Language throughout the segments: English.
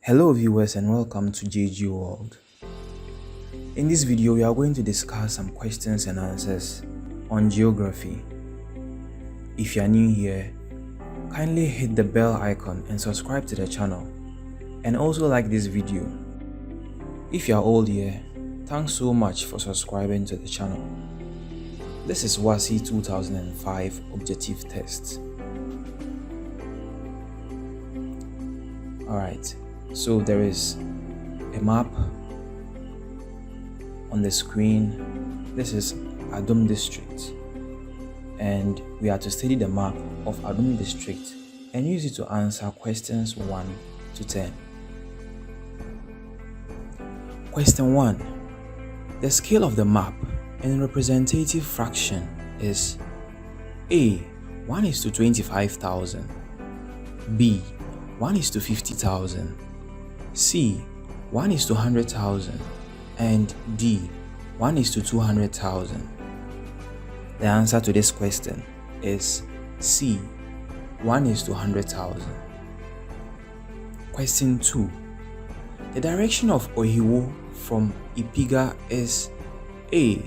Hello viewers and welcome to JG World. In this video we are going to discuss some questions and answers on geography. If you are new here, kindly hit the bell icon and subscribe to the channel, and also like this video. If you are old here, thanks so much for subscribing to the channel. This is WASSCE 2005 objective test. Alright, so there is a map on the screen. This is Adum district, and we are to study the map of Adum district and use it to answer questions 1 to 10. Question 1. The scale of the map in representative fraction is A. 1:25,000, B. 1:50,000, C. 1:100,000, and D. 1:200,000. The answer to this question is C. 1:100,000. Question 2. The direction of Ohiwo from Ipiga is A.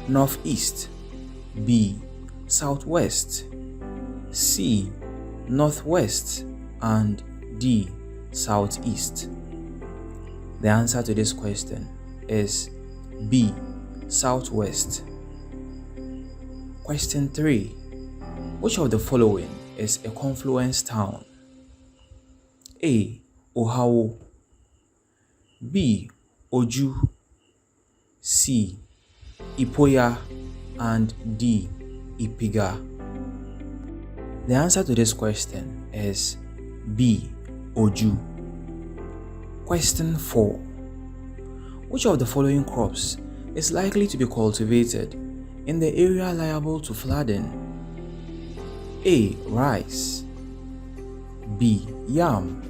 Northeast, B. Southwest, C. Northwest, and D. Southeast. The answer to this question is B. Southwest. Question 3. Which of the following is a confluence town? A. Ohawo, B. Oju, C. Ipoya, and D. Ipiga. The answer to this question is B. Oju. Question 4. Which of the following crops is likely to be cultivated in the area liable to flooding? A. Rice, B. Yam,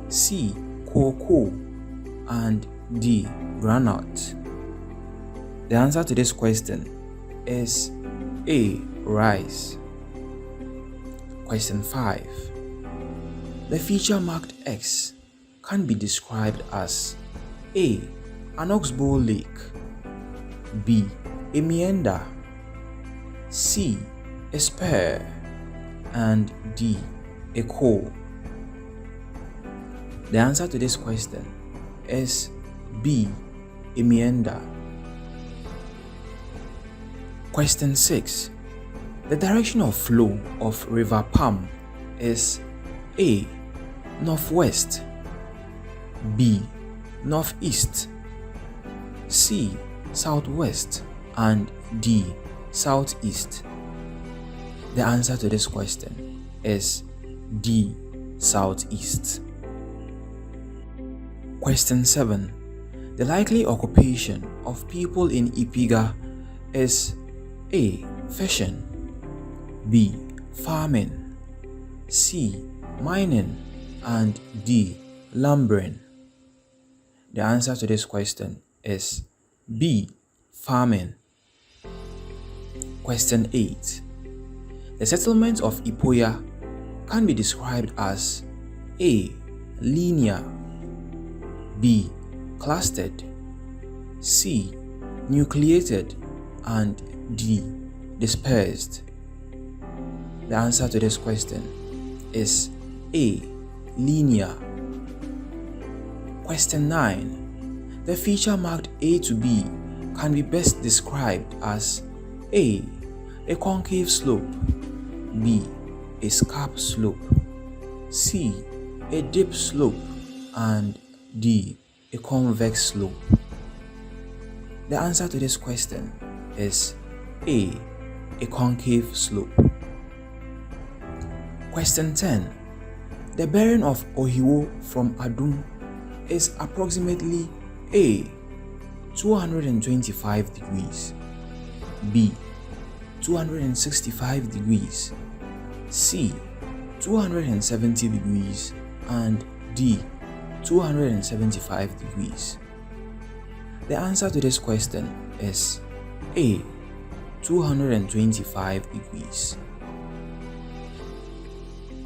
C. Cocoa, and D. Groundnut. The answer to this question is A. Rice. Question 5. The feature marked X can be described as A. An oxbow lake, B. A meander, C. A spur, and D. A cove. The answer to this question is B. A meander. Question 6. The direction of flow of River Palm is A. Northwest, B. Northeast, C. Southwest, and D. Southeast. The answer to this question is D. Southeast. Question 7. The likely occupation of people in Ipiga is A. Fishing, B. Farming, C. Mining, and D. Lumbering. The answer to this question is B. Farming. Question 8. The settlement of Ipoya can be described as A. Linear, B. Clustered, C. Nucleated, and D. Dispersed. The answer to this question is A. Linear. Question 9. The feature marked A to B can be best described as A. A concave slope, B. A scarp slope, C. A dip slope, and D. A convex slope. The answer to this question is A. A concave slope. Question 10. The bearing of Ohiwo from Adum is approximately A. 225 degrees, B. 265 degrees, C. 270 degrees, and D. 275 degrees. The answer to this question is A. 225 degrees.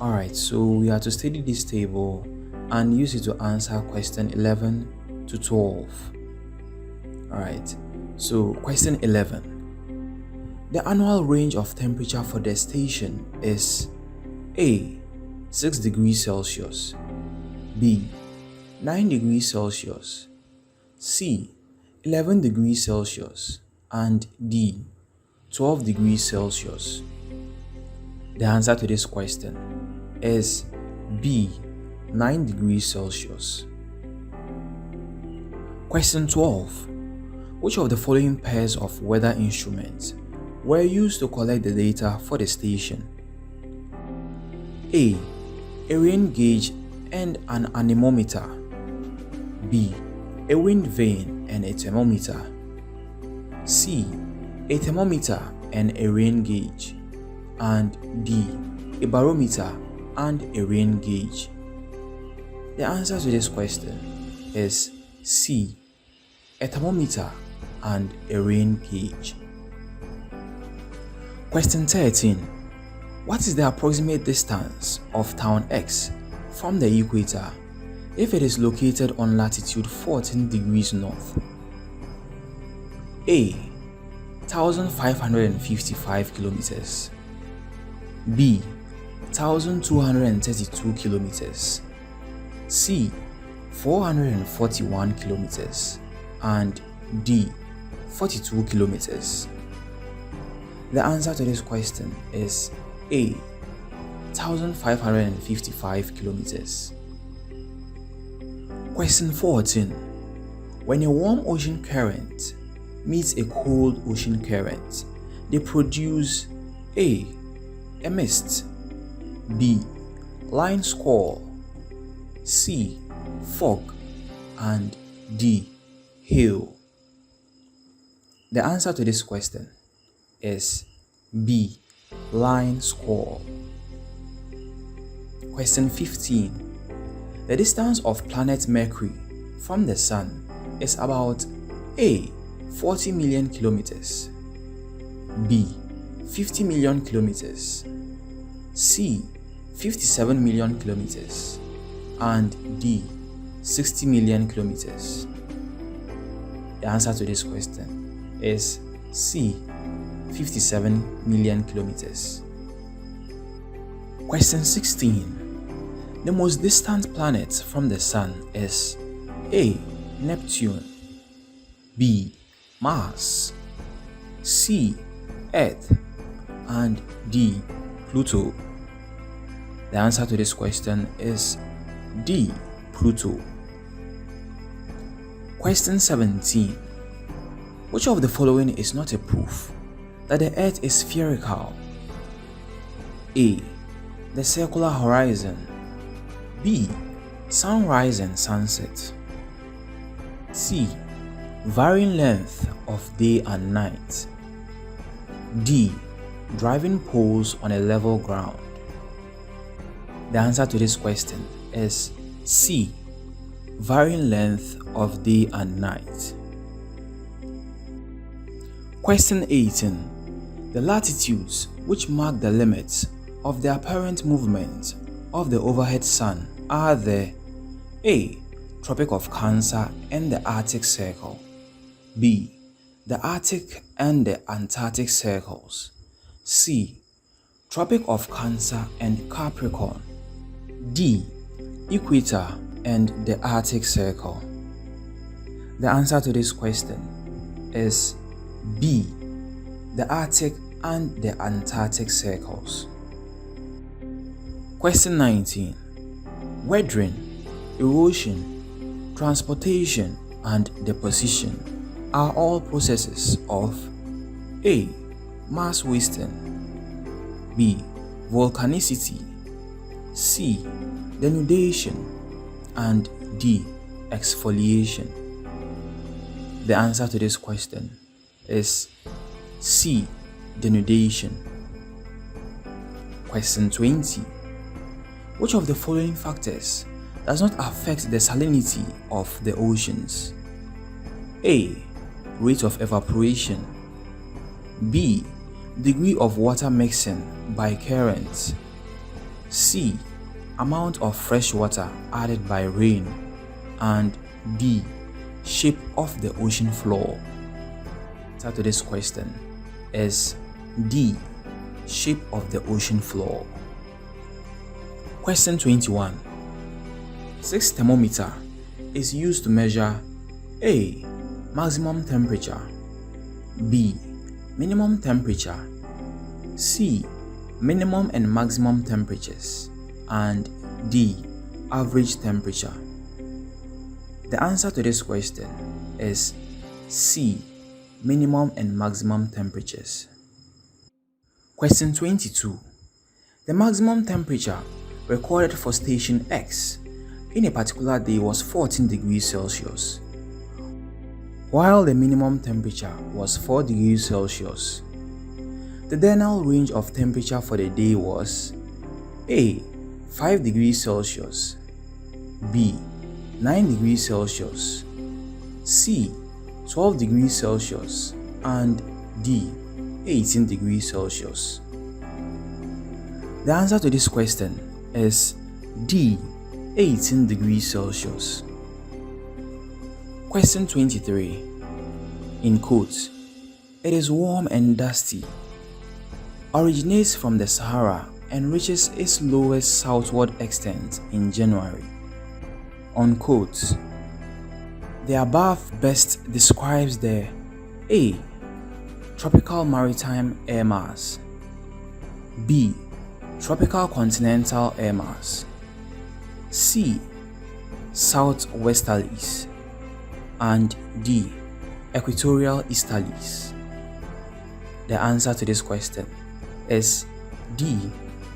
Alright, so we are to study this table and use it to answer question 11 to 12. Alright, so question 11. The annual range of temperature for the station is A. 6 degrees Celsius, B. 9 degrees Celsius, C. 11 degrees Celsius, and D. 12 degrees Celsius. The answer to this question is B. 9 degrees Celsius. Question 12. Which of the following pairs of weather instruments were used to collect the data for the station? A. A rain gauge and an anemometer. B. A wind vane and a thermometer. C. A thermometer and a rain gauge. And D. A barometer and a rain gauge. The answer to this question is C. A thermometer and a rain gauge. Question 13. What is the approximate distance of town X from the equator if it is located on latitude 14 degrees north? A. 1,555 kilometers. B. 1,232 kilometers. C. 441 kilometers. And D. 42 kilometers. The answer to this question is A. 1,555 kilometers. Question 14. When a warm ocean current meets a cold ocean current, they produce A. A mist, B. Line squall, C. Fog, and D. Hail. The answer to this question is B. Line squall. Question 15. The distance of planet Mercury from the Sun is about A. 40 million kilometers, B. 50 million kilometers, C. 57 million kilometers, and D. 60 million kilometers. The answer to this question is C. 57 million kilometers. Question 16. The most distant planet from the Sun is A. Neptune, B. Mars, C. Earth, and D. Pluto. The answer to this question is D. Pluto. Question 17. Which of the following is not a proof that the Earth is spherical? A. The circular horizon, B. Sunrise and sunset, C. Varying length of day and night, D. Driving poles on a level ground. The answer to this question is C. Varying length of day and night. Question 18. The latitudes which mark the limits of the apparent movement of the overhead sun are the A. Tropic of Cancer and the Arctic Circle, B. The Arctic and the Antarctic Circles, C. Tropic of Cancer and Capricorn, D. Equator and the Arctic Circle. The answer to this question is B. The Arctic and the Antarctic Circles. Question 19. Weathering, erosion, transportation, and deposition are all processes of A. Mass wasting, B. Volcanicity, C. Denudation, and D. Exfoliation. The answer to this question is C. Denudation. Question 20. Which of the following factors does not affect the salinity of the oceans? A. Rate of evaporation, B. Degree of water mixing by currents, C. amount of fresh water added by rain, and D. shape of the ocean floor? The answer to this question is D. shape of the ocean floor. Question 21. 6 thermometer is used to measure A. maximum temperature, B. minimum temperature, C. minimum and maximum temperatures, and D. average temperature. The answer to this question is C. minimum and maximum temperatures. Question 22. The maximum temperature recorded for station X in a particular day was 14 degrees Celsius, while the minimum temperature was 4 degrees Celsius. The diurnal range of temperature for the day was A. 5 degrees Celsius, B. 9 degrees Celsius, C. 12 degrees Celsius, and D. 18 degrees Celsius. The answer to this question is D. 18 degrees Celsius. Question 23. In quotes, it is warm and dusty, originates from the Sahara and reaches its lowest southward extent in January. Unquote. The above best describes the A. tropical maritime air mass, B. tropical continental air mass, C. southwesterlies, and D. equatorial easterlies. The answer to this question is D.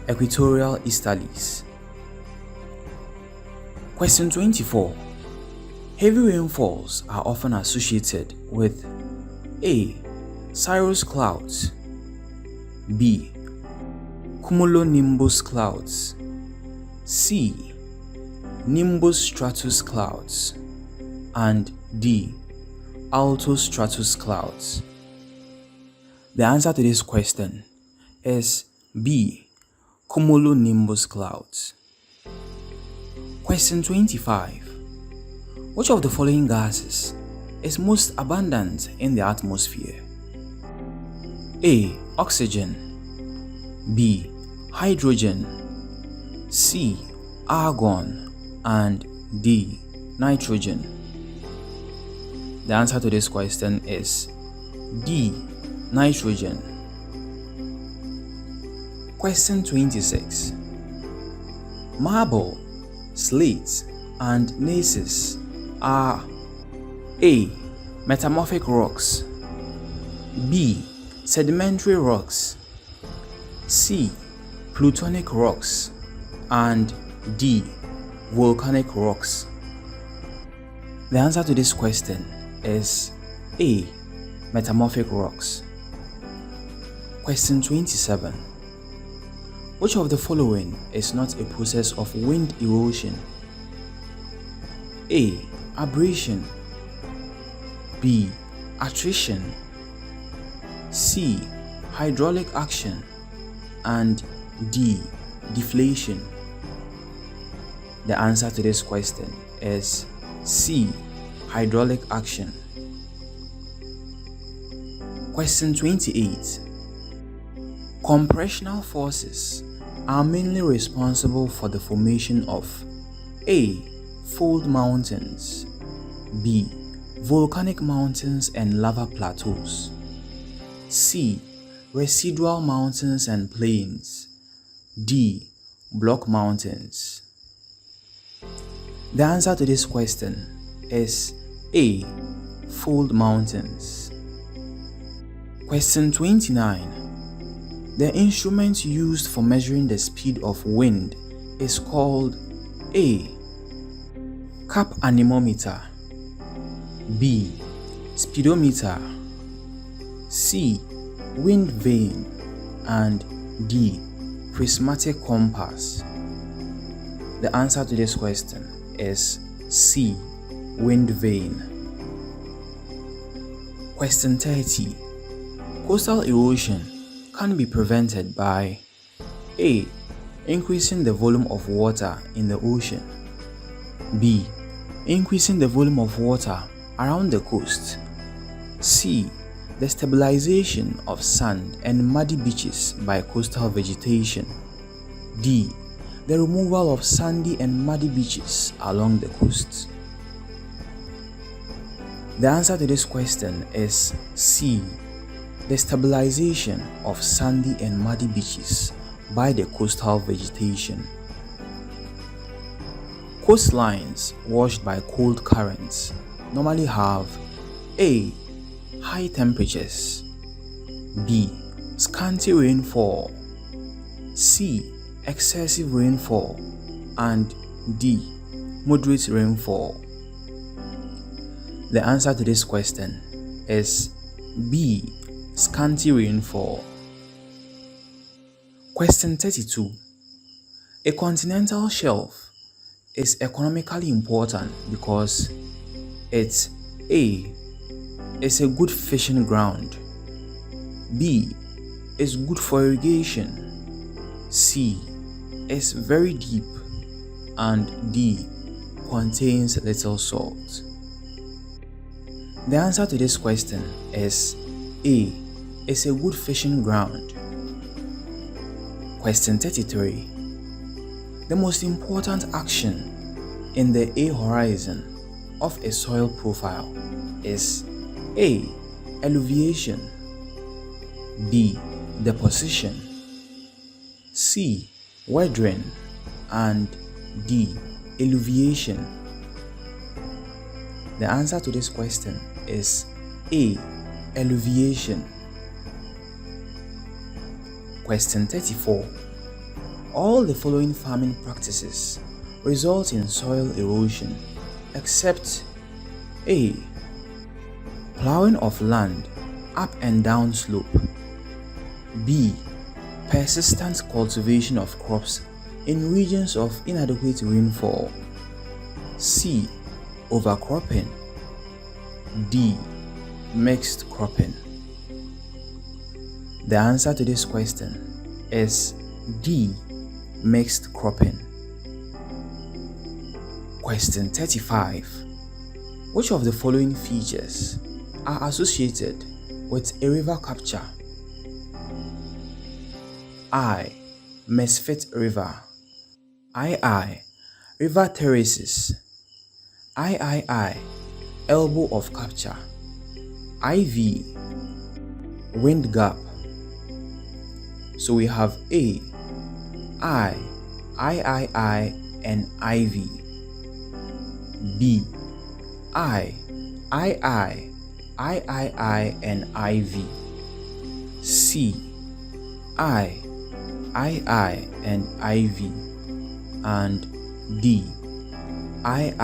equatorial easterlies. Question 24. Heavy rainfalls are often associated with A. cirrus clouds, B. cumulonimbus clouds, C. nimbus stratus clouds, and D. altostratus clouds. The answer to this question is B. cumulonimbus clouds. Question 25. Which of the following gases is most abundant in the atmosphere? A. oxygen, B. hydrogen, C. argon, and D. nitrogen. The answer to this question is D. nitrogen. Question 26. Marble, slate, and gneisses are A. metamorphic rocks, B. sedimentary rocks, C. plutonic rocks, and D. volcanic rocks. The answer to this question is A. metamorphic rocks. Question 27. Which of the following is not a process of wind erosion? A. abrasion, B. attrition, C. hydraulic action, and D. deflation. The answer to this question is C. hydraulic action. Question 28. Compressional forces are mainly responsible for the formation of A. fold mountains, B. volcanic mountains and lava plateaus, C. residual mountains and plains, D. block mountains. The answer to this question is A. fold mountains. Question 29. The instrument used for measuring the speed of wind is called A. cap anemometer, B. speedometer, C. wind vane, and D. prismatic compass. The answer to this question is C. wind vane. Question 30. Coastal erosion can be prevented by A. Increasing the volume of water in the ocean. B. Increasing the volume of water around the coast. C. The stabilization of sand and muddy beaches by coastal vegetation. D. The removal of sandy and muddy beaches along the coast. The answer to this question is C. The stabilization of sandy and muddy beaches by the coastal vegetation. Coastlines washed by cold currents normally have A. High temperatures, B. Scanty rainfall, C. Excessive rainfall, and D. Moderate rainfall. The answer to this question is B. Scanty rainfall. Question 32. A continental shelf is economically important because it's A. Is a good fishing ground, B. Is good for irrigation, C. Is very deep, and D. Contains little salt. The answer to this question is A. Is a good fishing ground. Question 33. The most important action in the A horizon of a soil profile is A. Elevation, B. Deposition, C. Weathering, and D. Elevation. The answer to this question is A. Elevation. Question 34. All the following farming practices result in soil erosion except A. Plowing of land up and down slope, B. Persistent cultivation of crops in regions of inadequate rainfall, C. Overcropping, D. Mixed cropping. The answer to this question is D. Mixed cropping. Question 35. Which of the following features are associated with a river capture? I. Misfit River, II. River terraces, III. Elbow of capture, IV. Wind gap. So we have A, I, III, and IV. B, I, II, and IV. C, I, and IV. And D, II,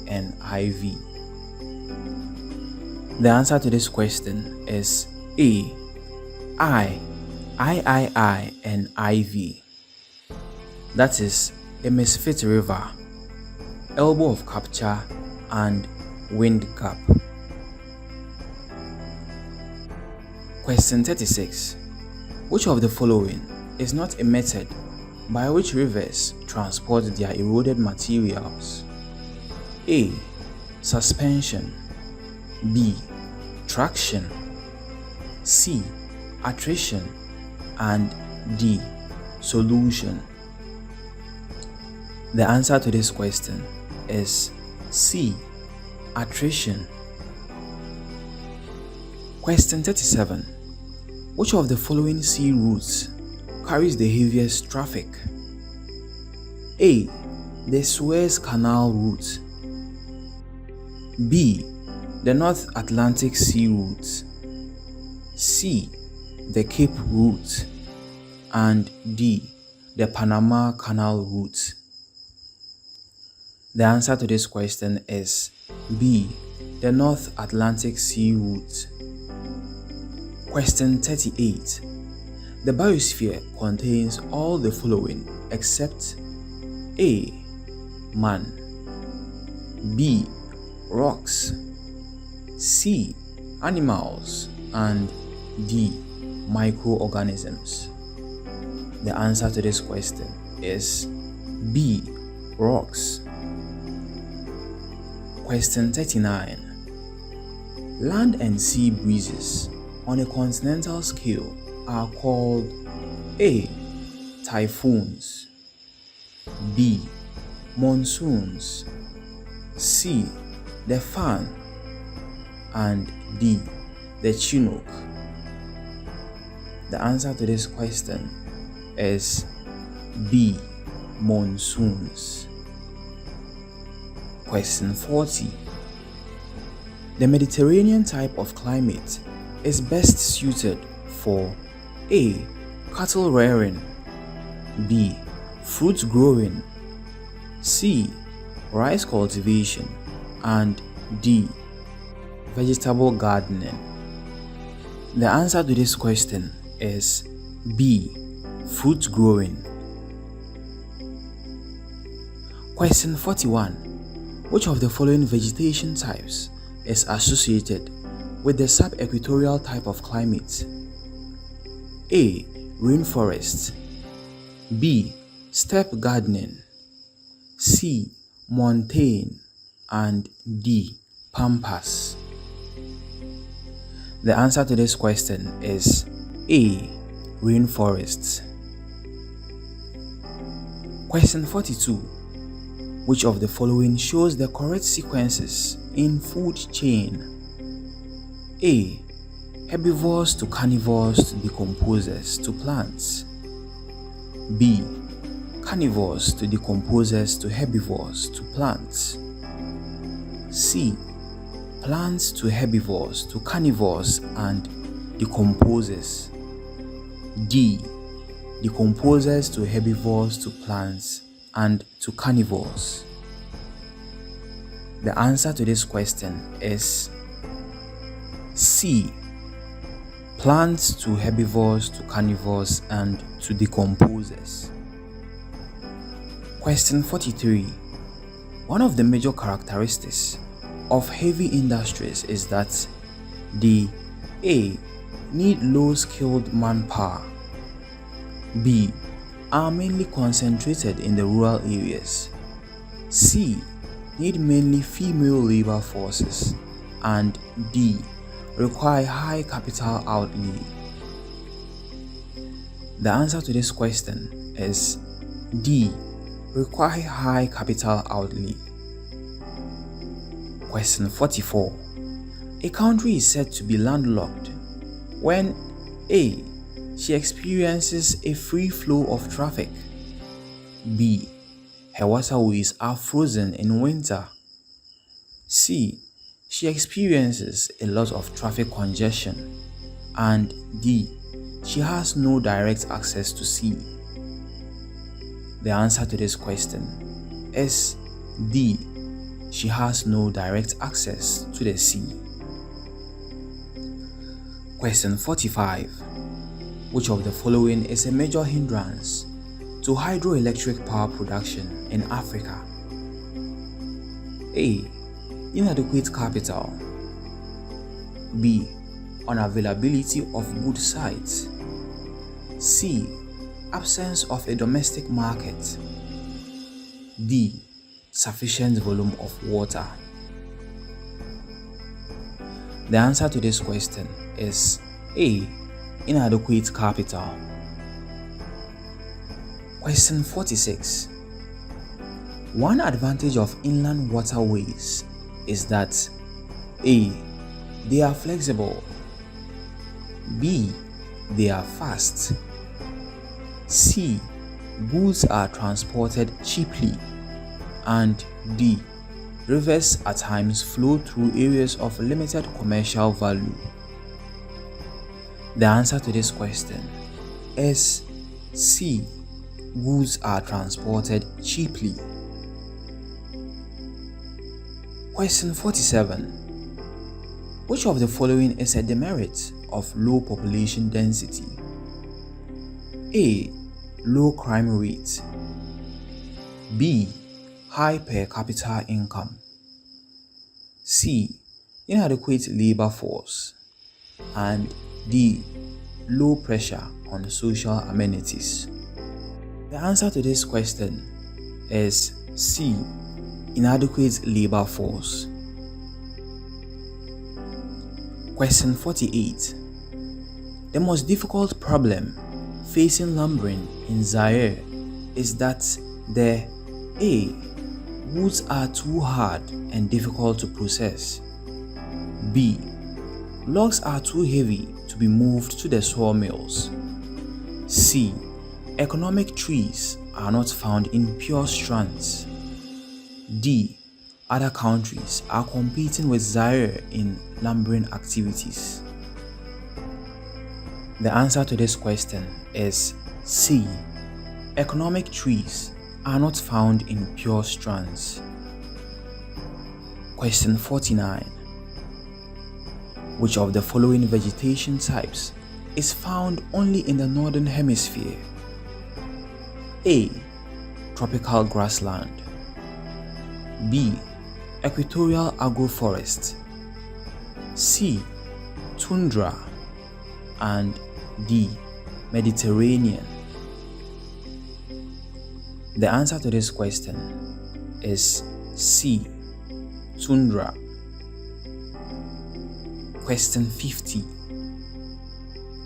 and IV. The answer to this question is A, I, and IV. That is a misfit river, elbow of capture, and wind gap. Question 36. Which of the following is not a method by which rivers transport their eroded materials? A. Suspension, B. Traction, C. Attrition, and D. Solution. The answer to this question is C. Attrition. Question 37. Which of the following sea routes carries the heaviest traffic? A. The Suez Canal route, B. The North Atlantic Sea route, C. The Cape route, and D. The Panama Canal route. The answer to this question is B. The North Atlantic Sea route. Question 38. The biosphere contains all the following except A. Man, B. Rocks, C. Animals, and D. Microorganisms. The answer to this question is B. Rocks. Question 39. Land and sea breezes on a continental scale are called A. Typhoons, B. Monsoons, C. The fan, and D. The Chinook. The answer to this question is B. Monsoons. Question 40. The Mediterranean type of climate is best suited for A. Cattle rearing, B. Fruit growing, C. Rice cultivation, and D. Vegetable gardening. The answer to this question is B. Fruit growing. Question 41. Which of the following vegetation types is associated with the sub-equatorial type of climate? A. Rainforest, B. Steppe gardening, C. Montane, and D. Pampas. The answer to this question is A. Rainforests. Question 42. Which of the following shows the correct sequences in food chain? A. Herbivores to carnivores to decomposers to plants, B. Carnivores to decomposers to herbivores to plants, C. Plants to herbivores to carnivores and decomposers, D. Decomposers to herbivores to plants and to carnivores. The answer to this question is C. Plants to herbivores to carnivores and to decomposers. Question 43. One of the major characteristics of heavy industries is that they A. Need low-skilled manpower, B. Are mainly concentrated in the rural areas, C. Need mainly female labor forces, and D. Require high capital outlay. The answer to this question is D. Require high capital outlay. Question 44. A country is said to be landlocked when A. She experiences a free flow of traffic, B. Her waterways are frozen in winter, C. She experiences a lot of traffic congestion, and D. She has no direct access to sea. The answer to this question is D. She has no direct access to the sea. Question 45. Which of the following is a major hindrance to hydroelectric power production in Africa? A. Inadequate capital, B. Unavailability of good sites, C. Absence of a domestic market, D. Sufficient volume of water. The answer to this question is A. Inadequate capital. Question 46. One advantage of inland waterways is that A. They are flexible, B. They are fast, C. Goods are transported cheaply, and D. Rivers at times flow through areas of limited commercial value. The answer to this question is C. Goods are transported cheaply. Question 47. Which of the following is a demerit of low population density? A. Low crime rate, B. High per capita income, C. Inadequate labor force, and D. Low pressure on social amenities. The answer to this question is C. Inadequate labor force. Question 48. The most difficult problem facing lumbering in Zaire is that the A. Woods are too hard and difficult to process. B. Logs are too heavy to be moved to the sawmills. C. Economic trees are not found in pure strands. D. Other countries are competing with Zaire in lumbering activities. The answer to this question is C. Economic trees are not found in pure strands. Question 49. Which of the following vegetation types is found only in the northern hemisphere? A. Tropical grassland. B. Equatorial agroforest. C. Tundra. And D. Mediterranean. The answer to this question is C. Tundra. Question 50.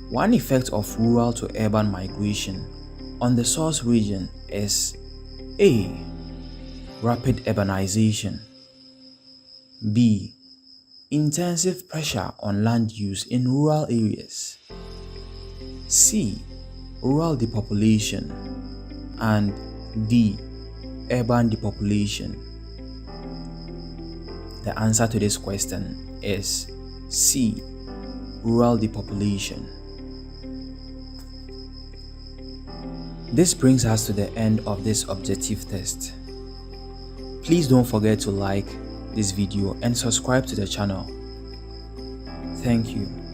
One effect of rural to urban migration on the source region is A. Rapid urbanization. B. Intensive pressure on land use in rural areas. C. Rural depopulation. And D. Urban depopulation. The answer to this question is C. Rural depopulation. This brings us to the end of this objective test. Please don't forget to like this video and subscribe to the channel. Thank you.